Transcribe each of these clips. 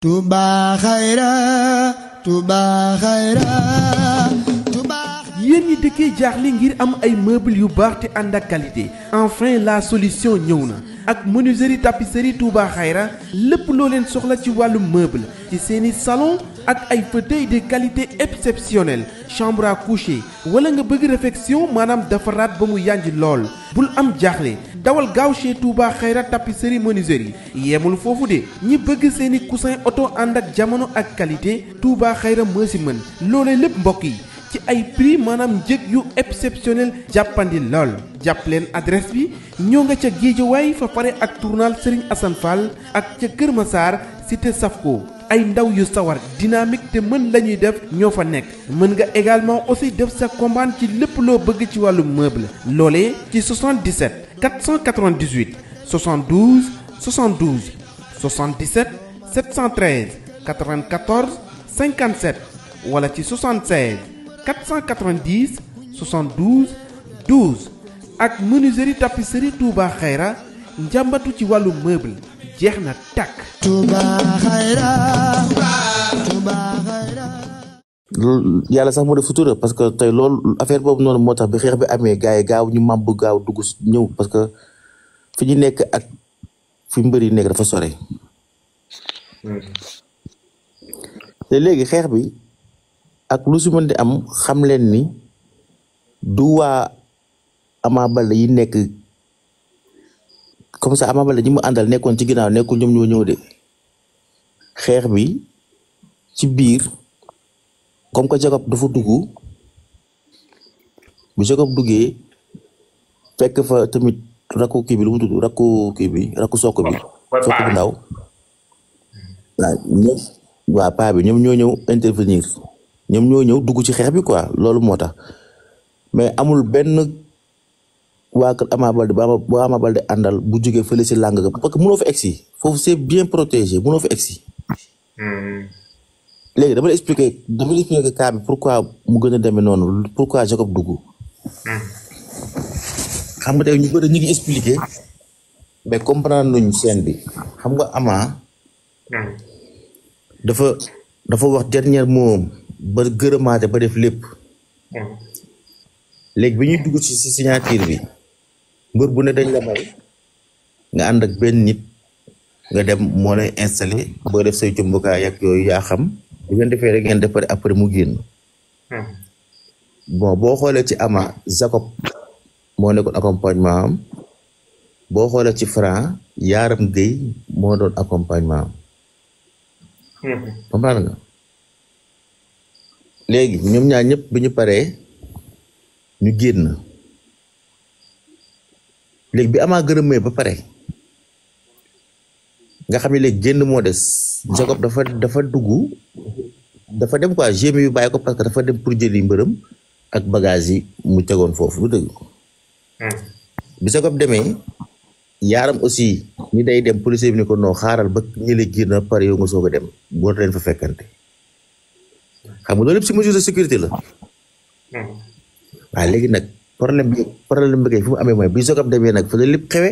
Touba Khayra Touba Khayra Touba. yéen ñi dëkkee jaaxle ngir am ay meubles yu baax te ànd ak qualité enfin la solution ñëw na ak menuiserie tapisserie Touba Khayra lépp loo leen soxla ci wàllu meuble ci seeni salon ak ay fauteuils de qualité exceptionnelle chambre à coucher wala nga bëgg réfection maanaam defaraat ba mu yànj lool bul am jaaxle dawal gaaw chez Touba Khayra tapisserie menuiserie yemul foofu de ñi bëgg seeni coussin oto ànd ak jamono ak qualité Touba Khayra moo si mën loolee lépp mbokk yi ci ay prix maanaam njëg yu exceptionnel jàppandi lool jàpp leen adresse bi ñoo nga ca Guédiawaye fa pare ak tournal Serigne Assane Fall ak ca Kër Massar cité Safko ay ndaw yu sawar dynamique te mën la ñuy def ñoo fa nekk mën nga également aussi def sa commande ci lépp loo bëgg ci wàllu meuble loolee ci 77 498 72 72 77 713 94 57 wala ci 76 490 72 12 ak menuiserie tapisserie Touba Khayra njàmbatu ci wàllu meuble jeex na tàkk. Touba Khayra Touba Khayra. loolu yàlla sax moo def sutura parce que tey loolu affaire boobu noonu moo tax bi xeex bi amee gars yi gaaw ñu màbb gaaw dugg ñëw parce que fi ñu nekk ak fi mbër yi nekk dafa sore. te léegi xeex bi ak lu si mën di am xam leen ni du waa Ama Baldé yi nekk comme ça Ama Baldé ñi mu àndal nekkoon ci ginnaaw nekkul ñoom ñoo ñëw de xeex bi ci biir comme que Jacob dafa dugg bu Jacob duggee fekk fa tamit rakku kii bi lu mu tudd rakku kii bi rakku sokk bi sokk bu ndaw waaw ñoom waa paa bi ñoom ñoo ñëw intervenir ñoom ñoo ñëw dugg ci xeex bi quoi loolu moo tax mais amul benn waa kër Ama Baldé ba Ama Baldé àndal bu jógee fële si làng ga parce que mënoo fa egsi foofu c'est bien protégé mënoo fa egsi léegi dama la expliquer cas bi pourquoi mu gën a demee noonu pourquoi Jacob dugg xam nga tey ñu bëri ñu ngi expliquer mais comprendre nuñ scène bi xam nga Ama dafa wax dernier mot ba gërëmaate ba def lépp léegi bi ñuy dugg ci signature bi mbër bu ne dañ la may nga ànd ak benn nit nga dem moo lay installé boo def say jumbukaay ak yooyu yaa xam bu ngeen defee rek ngeen def après mu génn bon boo xoolee ci Ama Jacob moo nekkoon accompagnement am boo xoolee ci Franc Yaram Gueye moo doon accompagnement am comprendre nga léegi ñoom ñaar ñëpp bi ñu paree ñu génn léegi bi Ama gërëmee ba pare nga xam ne léegi génn moo des Jacob dafa dugg dafa dem quoi gémi yu bàyyi ko parce que dafa dem pour jëli mbërëm ak bagage yi mu tegoon foofu lu dëgg bi Jacob demee Yaram aussi ñi day dem policier bi ni ko noo xaaral ba ñële génn ba pare yow nga soog a dem boo leen fa fekkante xam nga loolu lépp si mesure de sécurité la waaw léegi nag problème bi kay fu mu amee mooy bi Jacob demee nag fa la lépp xewe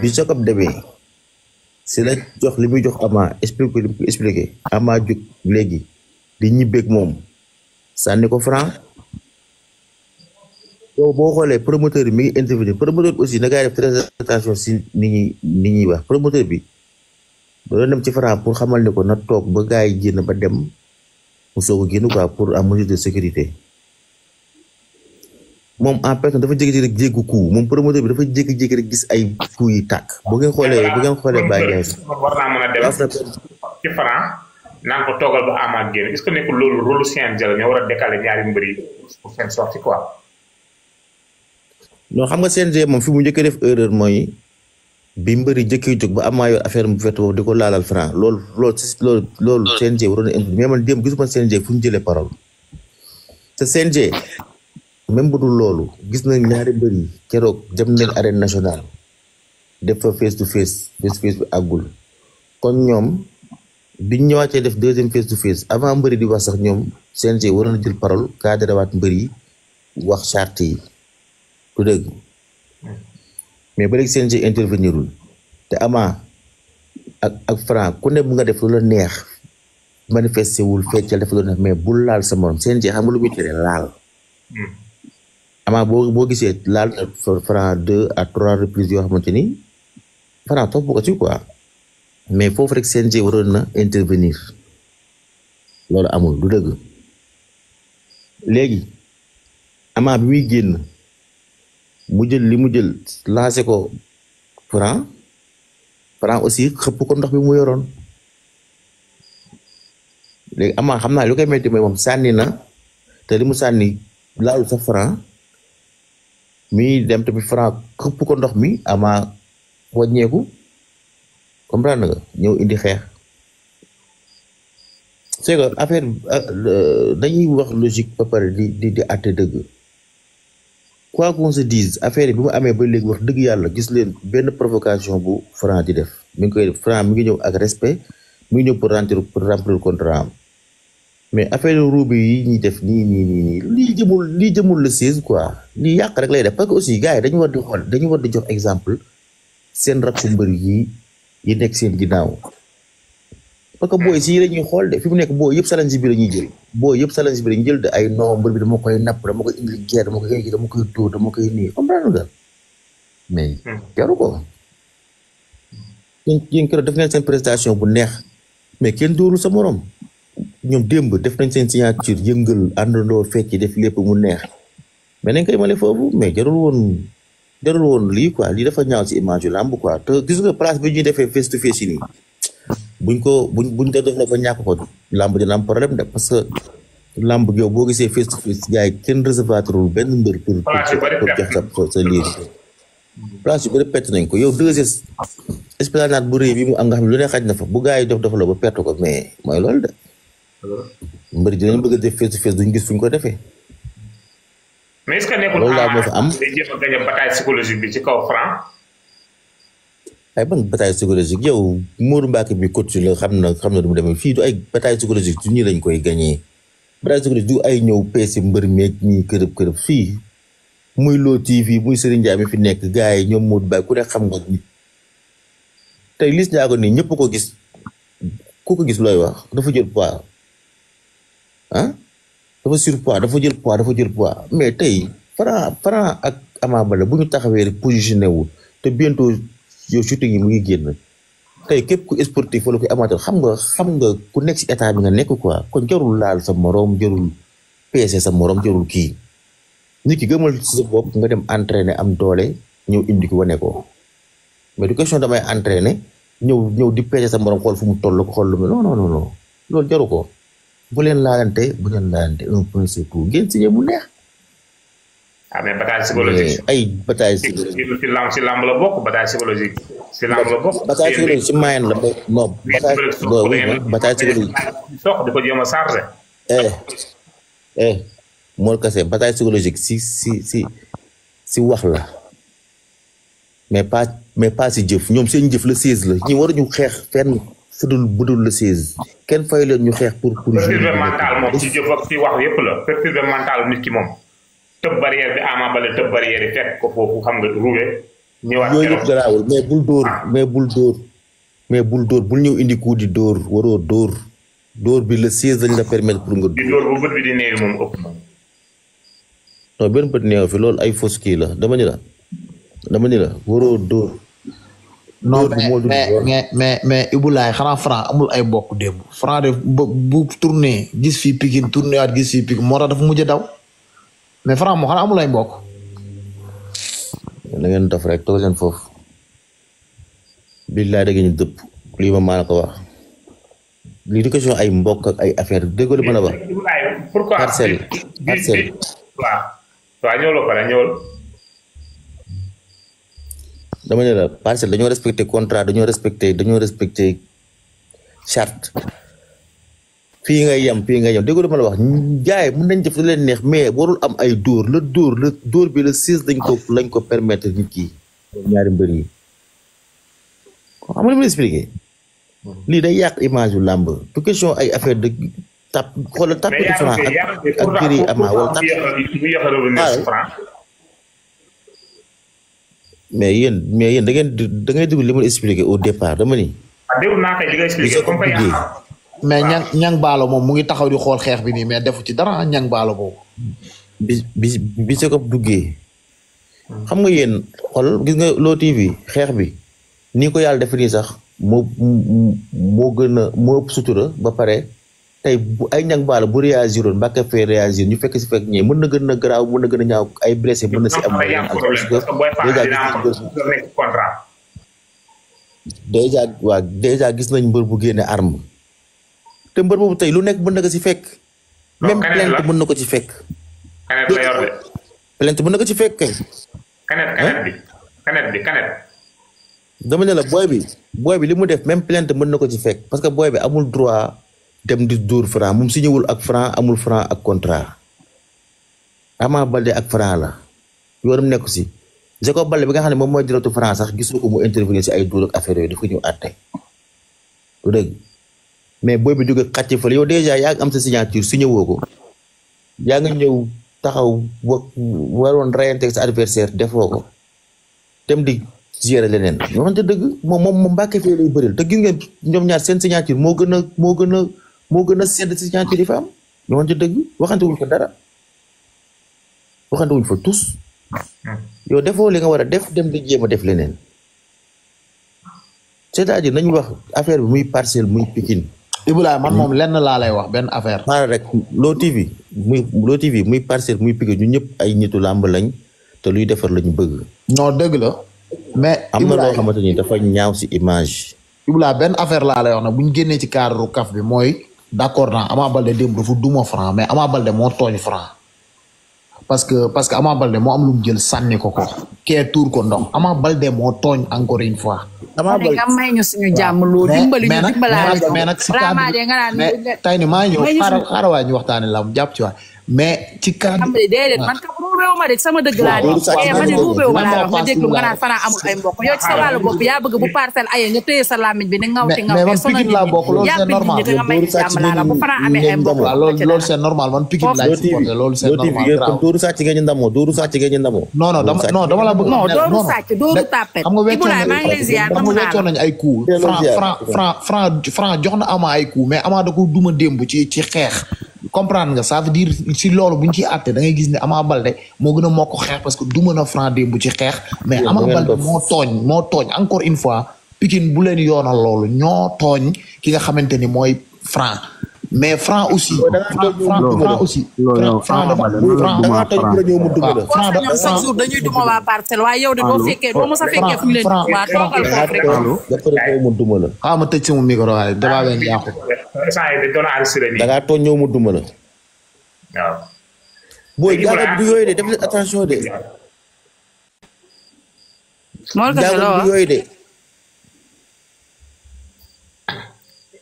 bi Jacob demee si la jox li muy jox Ama expliqué li mu ko expliqué Ama jóg léegi di ñibbeeg moom sànni ko Franc boo xoolee promoteur bi mi ngi intervenir promoteur bi aussi na ngay def très attention si ni ñuy wax promoteur bi ba doon dem ci Franc pour xamal ni ko na toog ba gars yi génn ba dem mu soog a génn quoi pour en mesure de sécurité moom en personne dafa jékki-jékki rek jéggu coup moom promoteur bi dafa jékki-jékki rek gis ay coup yi tàkk bu ngeen xoolee bàyyi war naa mën a dem ci Franc naan ko toogal ba Ama génn est-ce que nekkul loolu rôle CNG la ñoo war a décaler ñaari mbër yi pour seen sortie quoi. non xam nga CNG moom fi mu njëkkee def erreur mooy bi mbëri jëkkee jóg ba Ama yor affaire bu fett boobu di ko laalal Franc loolu CNG waroon na indi mais man démb gisuma CNG fu ñu jëlee parole te CNG même bu dul loolu gis nañ ñaari mbër yi keroog dem nañ arène nationale def fa face to face bi àggul kon ñoom biñ ñëwaatee def deuxième face to face avant mbëri di wax sax ñoom CNG waroon na jël parole cadré waat mbër yi wax charte yi du dëgg mais ba léegi CNG intervenirul te Ama ak Franc ku ne bu nga def lu la neex manifesté wul feccal def lu la neex mais bul laal sa morom CNG xam nga lu muy tere laal. Ama boo gisee laal Franc 2 à 3 reprises yoo xamante ni Franc topp ko ci quoi mais foofu rek CNG waroon na intervenir loolu amul du dëgg léegi Ama bi muy génn mu jël li mu jël lancé ko Franc aussi xëpp ko ndox bi mu yoroon léegi Ama xam naa lu koy metti mooy moom sànni na te li mu sànni laalu sa Franc mi dem tamit Franc xëpp ko ndox mi Ama wàññeeku comprendre nga ñëw indi xeex c'est que affaire dañuy wax logique ba pare di àtte dëgg quoi qu'on se dise affaire bi mu amee ba léegi wax dëgg yàlla gis leen benn provocation bu Franc di def mi ngi koy def Franc mi ngi ñëw ak respect mi ngi ñëw pour remplir contrat am mais affaire ruube yi ñuy def nii lii jëmul le 16 quoi lii yàq rek lay def parce que aussi gars yi dañu war di xool dañu war di jox exemple seen rakku mbër yi nekk seen ginnaaw parce que booy si la ñuy xool de fi mu nekk booy yëpp challenge bi la ñuy jël booy yëpp challenge bi la ñuy jël de ay non mbër bi dama koy napp dama koy indi guerre dama koy dóor dama koy nii comprendre nga mais jaru ko yéen keroog def ngeen seen prestation bu neex mais kenn dóorul sa morom ñoom démb def nañ seen signature yëngal àndandoo fecc def lépp mu neex mais nañ koy male foofu mais jarul woon lii quoi lii dafa ñaaw ci image yu làmb quoi te gis nga place bi ñuy defee face to face yi nii buñ ko def la ba ñàkk ko làmb dina am problème de parce que làmb yow boo gisee face to face gars yi kenn recevatrul benn mbër pour jox sa lii place yu bëri pett nañ ko yow 2S esplanade bu rëy bi mu am nga xam ne lu ne xaj na fa bu gars yi def la ba pett ko mais mooy loolu de mbër dinañ bëgg a def face to face duñ gis fuñ ko defee mais est-ce que nekkul loolu daal moo fa am day jéem a gagné bataille psychologique bi ci kaw Franc ay ban bataille psychologique yow Modou Mbacke bi coach la xam na du mu demee fii du ay bataille psychologique du ñi lañ koy gagné bataille psychologique du ay ñëw peese mbër meeg ñi kërëb fii muy Lo TV muy Serigne Ndiaye mi fi nekk gars yi ñoom Modou Mbacke ku ne xam nga nit tey Liss Ndiago nii ñëpp ko gis ku ko gis looy wax dafa jël poids ah dafa surpoids dafa jël poids mais tey Franc ak Ama Baldé bu ñu taxawee rek positionné wu te bientôt yow shooting yi mu ngi génn tey képp ku sportif wala ku amateur xam nga ku nekk ci état bi nga nekk quoi kon jarul laal sa morom jarul peese sa morom jarul kii nit ki gëmal ci sa bopp nga dem entraîner am doole ñëw indi ko wane ko mais du question damay entraîner ñëw di peese sa morom xool fu mu toll ko xool lu non loolu jaru ko bu leen laalante un point c'est tout ngeen signé mu neex. ah mais bataille psychologique ay bataille psychologique ci lamb la bokk bataille psychologique ci lamb la bokk bataille psychologique ci moyen la bokk non bataille psychologique sox di ko jéem a chargé moo kase bataille psychologique si wax la mais pas si jëf ñoom seen jëf la 16 la ñi waruñu xeex fenn fudul budul la 16 kenn fay leen ñu xeex pour perturbé mental moom ci jëf ak ci wax yëpp la perturbé mental nit ki moom tëb barrière bi Ama Baldé tëb barrière yi fekk ko foofu xam nga ruube ñëwaat yooyu yëpp garaawul mais bul dóor bul ñëw indi coup di dóor waroo dóor bi le 16 dañ la permettre pour nga di dóor bu bët bi di néew moom ëpp non benn bët néew fi loolu ay fausse kii la dama ni la waroo dóor non mais Ibulaay xanaa Franc amul ay bokk démb Franc def bu tourné gis fii Pikine tourné waat gis fii Pikine moo tax dafa mujj daw mais Franc moo xanaa amul ay mbokk. da ngeen dof rek toog leen foofu billaay da ngeen dëpp lii ma maa la ko wax lii di question ay mbokk ak ay affaire déggoo li ma la wax. pourquoi parcelle. waaw ñëwloo pare ñëwal. dama ne la parcelle dañoo respecté contrat dañoo respecté charte. fii ngay yem déggoo li ma la wax jaay mën nañ def lu leen neex mais warul am ay dóor bi la 6 lañ ko permettre nit ki ñaari mbër yi xam nga li ma expliqué lii day yàq image yu làmb du question ay affaire de xoolal tapis Franc ak gëri Ama wala mais yéen da ngay déglu li ma expliqué au départ dama ni déglu naa kay li nga expliqué comme que yaa mais ñang baalo moom mu ngi taxaw di xool xeex bi nii mais defu ci dara ñang baalo boobu. bi Jacob duggee xam nga yéen xool gis nga Lo TV xeex bi nii ko yàlla def nii sax moo gën a moo ëpp sutura ba pare tey bu ay ñang baalo bu réagiroon Mbacké Faye réagir ñu fekk si fekk ñee mën na gën a garaaw mën na gën a ñaaw ay blessé mën na si am déjà gis nañ mbër bu génne arme te mbër boobu tey lu nekk mën na ko si fekk même plainte mën na ko ci fekk plainte mën na ko ci fekk kay kanet dama ne la booy bi li mu def même plainte mën na ko ci fekk parce que booy bi amul droit dem di dóor Franc moom signé wul ak Franc amul Franc ak contrat Ama Baldé ak Franc la yoonam nekku si Jacob Baldé bi nga xam ne moom mooy diratu Franc sax gisoo ko mu intervenir si ay dóor ak affaire yooyu dafa ñëw àtte du dëgg mais booy bi jóge xàcc fële yow déjà yaa ngi am sa signature signé woo ko yaa nga ñëw taxaw waroon reyanteeg sa adversaire defoo ko dem di gérer leneen ñoo xamante dëgg moom Mbacké Faye lay bëril te gis ngeen ñoom ñaar seen signature moo gën a sedd signature yi fa am ñoo xamante dëgg waxante wuñ fa dara waxante wuñ fa tous yow defoo li nga war a def dem di jéem a def leneen c'est-à-dire nañu wax affaire bi muy Parcelles muy Pikine. Ibrahima man moom lenn laa lay wax benn affaire. xaaral rek Lo TV muy Parcelles muy Pikine ñu ñëpp ay nitu làmb lañ te luy defar lañu bëgg. non dëgg la. mais am na loo xamante ni dafa ñaaw si image. Ibrahima benn affaire laa lay wax nag bu ñu génnee ci cadre kaf bi mooy d'accord naa Ama Baldé démb dafa duma Franc mais Ama Baldé moo tooñ Franc. parce que Ama Baldé moo am lu mu jël sànni ko kee tuur ko ndox Ama Baldé moo tooñ encore une fois. Ama Baldé nga may ñu suñu jàmm loo dimbali ñu dimbalaale mais nag si cadre mais tey ni maa ñëw xaaral waa ñu waxtaane la mu jàpp ci waay mais ci cadre. am déedéet man ka ruubéewu ma de sama dëgg laa de ma ne ruubéewu ma laa wax nga déglu nga naan Franc amul ay mbokk yow ci sa wàllu bopp yaa bëgg bu Parcelles ayee nga téye sa làmmiñ bi ni ngawti ngawti sonal nit ñi yaa bëgg nit nga may jàmm laa la bu Franc amee ay mbokk loolu c'est normal man Pikine laay supporté loolu c'est normal dóoru sàcc ngeen ñu ndamoo dóoru sàcc ngeen ñu ndamoo non dama la bëgg non dóoru sàcc dóoru tàppet Ibrahima maa ngi lay ziar xam nga weccoon nañ ay coup Franc jox na Ama ay coup mais Ama da ko duma démb ci xeex comprendre nga ça veut dire si loolu bu ñu ciy àtte da ngay gis ne Ama Baldé moo gën a moo ko xeex parce que duma na Franc démb ci xeex mais Ama Baldé moo tooñ encore une fois Pikine bu leen yoonal loolu ñoo tooñ ki nga xamante ni mooy Franc mais Franc aussi chaque jour dañuy duma waa Parcelles waaye yow de doo fekkee doo mos a fekkee fu ñu leen waa toogal foofu rek mu duma la xaaral ma tëj sama micro waaye débat bi yàqu da ngaa tooñ ñëw mu duma la waaw booy jaaga bu yooyu de def leen attention de jaaga bu yooyu de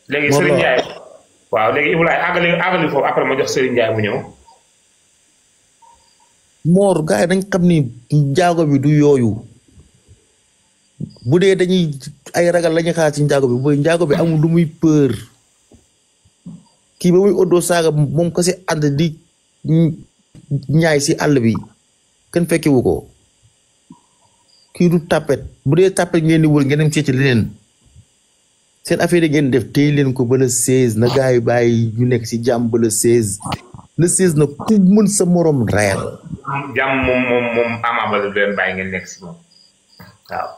léegi Serigne Ndiaye waaw léegi Ibrahima àggali foofu après ma jox Serigne Ndiaye mu ñëw. Mor gars yi dañ xam ni njaago bi du yooyu bu dee dañuy ay ragal la ñuy xaar ci njaago bi booy njaago bi amul lu muy peur kii ba muy oddoo saaga moom ko si ànd di ñaay si àll bi kenn fekkiwu ko kii du tàppet bu dee tàppet ngeen di wër ngeen dem seeti leneen seen affaire yi ngeen def téy leen ko ba le 16 na gars yi bàyyi ñu nekk si jàmm ba le 16 na ku mën sa morom reyal. jàmm moom Ama Baldé leen bàyyi ngeen nekk si moom waaw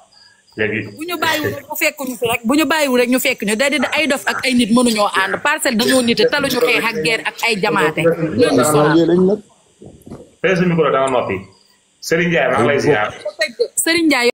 léegi. bu ñu bàyyiwul rek ñu fekk ñu fi rek bu ñu bàyyiwul rek ñu fekk ñu day ay dof ak ay nit mënuñoo ànd Parcelles dañoo nite taluñu xeex ak guerre ak ay jamaate. loolu sonal. Serigne Ndiaye maa ngi lay ziar. Serigne Ndiaye